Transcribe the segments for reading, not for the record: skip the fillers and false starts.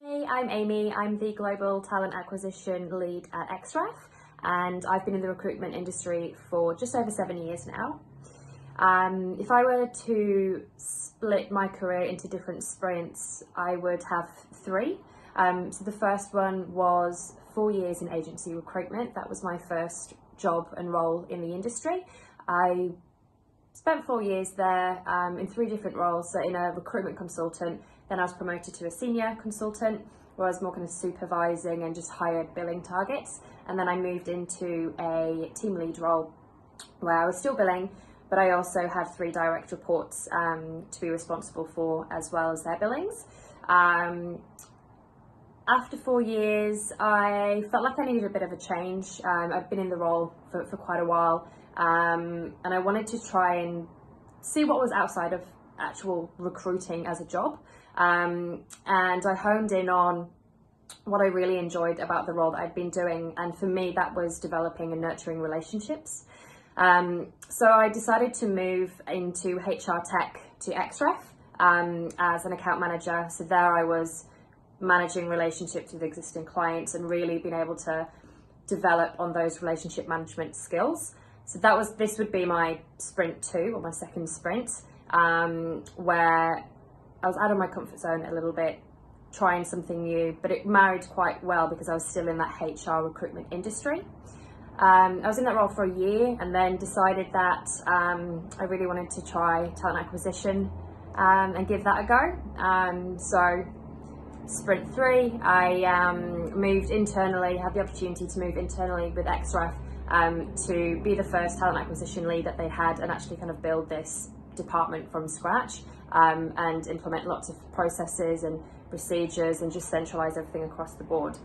Hey, I'm Amy. I'm the Global Talent Acquisition Lead at XREF, and I've been in the recruitment industry for just over 7 years now. If I were to split my career into different sprints, I would have three. So the first one was 4 years in agency recruitment. That was my first job and role in the industry. I spent 4 years there in three different roles. So in a recruitment consultant, then I was promoted to a senior consultant, where I was more kind of supervising and just hired billing targets. And then I moved into a team lead role where I was still billing, but I also had three direct reports to be responsible for, as well as their billings. After 4 years, I felt like I needed a bit of a change. I'd been in the role for quite a while, and I wanted to try and see what was outside of actual recruiting as a job. And I honed in on what I really enjoyed about the role that I'd been doing, and for me that was developing and nurturing relationships. So I decided to move into HR tech to XREF as an account manager. So there I was managing relationships with existing clients and really being able to develop on those relationship management skills. So this would be my sprint 2, or my second sprint, where I was out of my comfort zone a little bit, trying something new, but it married quite well because I was still in that HR recruitment industry. I was in that role for a year and then decided that I really wanted to try talent acquisition and give that a go. So sprint 3, I moved internally, had the opportunity to move internally with XREF to be the first talent acquisition lead that they had, and actually kind of build this department from scratch and implement lots of processes and procedures and just centralize everything across the board,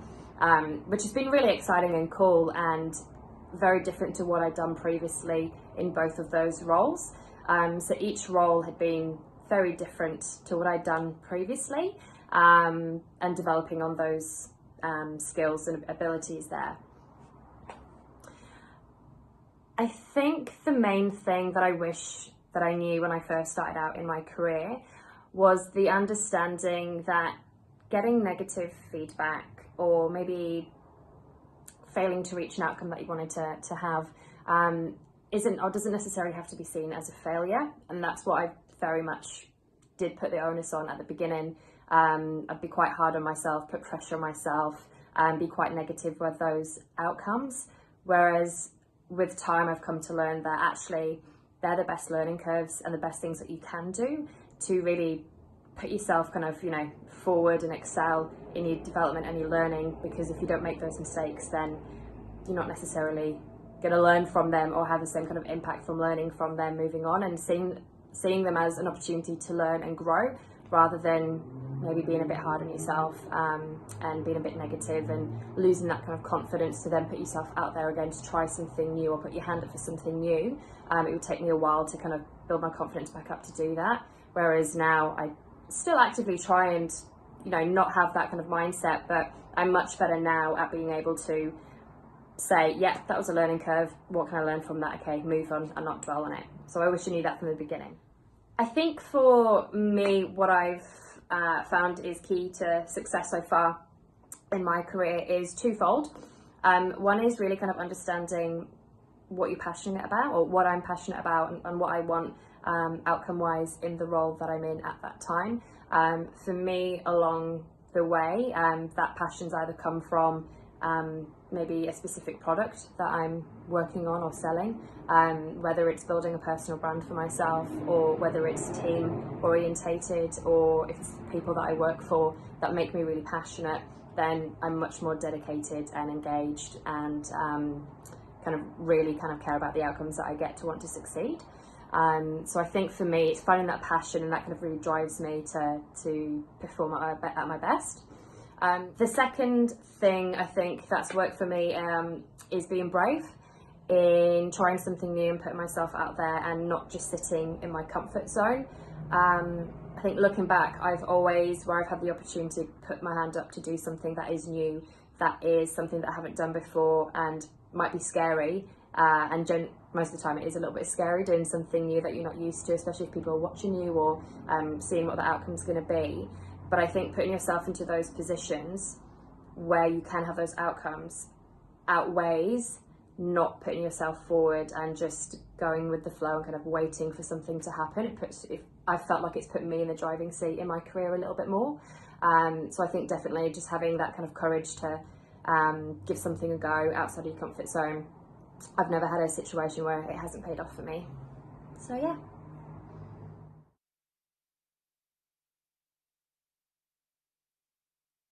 which has been really exciting and cool and very different to what I'd done previously in both of those roles. So each role had been very different to what I'd done previously, and developing on those skills and abilities there. I think the main thing that I wish that I knew when I first started out in my career was the understanding that getting negative feedback, or maybe failing to reach an outcome that you wanted to have, isn't, or doesn't necessarily have to be seen as a failure. And that's what I very much did put the onus on at the beginning. I'd be quite hard on myself, put pressure on myself, and be quite negative with those outcomes. Whereas with time, I've come to learn that actually they're the best learning curves and the best things that you can do to really put yourself kind of, forward and excel in your development and your learning. Because if you don't make those mistakes, then you're not necessarily going to learn from them or have the same kind of impact from learning from them moving on, and seeing them as an opportunity to learn and grow, rather than maybe being a bit hard on yourself and being a bit negative and losing that kind of confidence to then put yourself out there again to try something new or put your hand up for something new. It would take me a while to kind of build my confidence back up to do that. Whereas now I still actively try and, not have that kind of mindset, but I'm much better now at being able to say, yeah, that was a learning curve. What can I learn from that? Okay, move on and not dwell on it. So I wish I knew that from the beginning. I think for me, what I've found is key to success so far in my career is twofold. One is really kind of understanding what you're passionate about, or what I'm passionate about, and what I want outcome-wise in the role that I'm in at that time. For me, along the way, that passion's either come from maybe a specific product that I'm working on or selling, whether it's building a personal brand for myself, or whether it's team orientated, or if it's people that I work for that make me really passionate, then I'm much more dedicated and engaged and kind of really kind of care about the outcomes that I get to want to succeed. So I think for me, it's finding that passion, and that kind of really drives me to perform at my best. The second thing I think that's worked for me is being brave in trying something new and putting myself out there and not just sitting in my comfort zone. I think looking back, I've always, where I've had the opportunity to put my hand up to do something that is new, that is something that I haven't done before and might be scary, and most of the time it is a little bit scary doing something new that you're not used to, especially if people are watching you or seeing what the outcome's going to be. But I think putting yourself into those positions where you can have those outcomes outweighs not putting yourself forward and just going with the flow and kind of waiting for something to happen. I felt like it's put me in the driving seat in my career a little bit more. So I think definitely just having that kind of courage to give something a go outside of your comfort zone. I've never had a situation where it hasn't paid off for me. So yeah.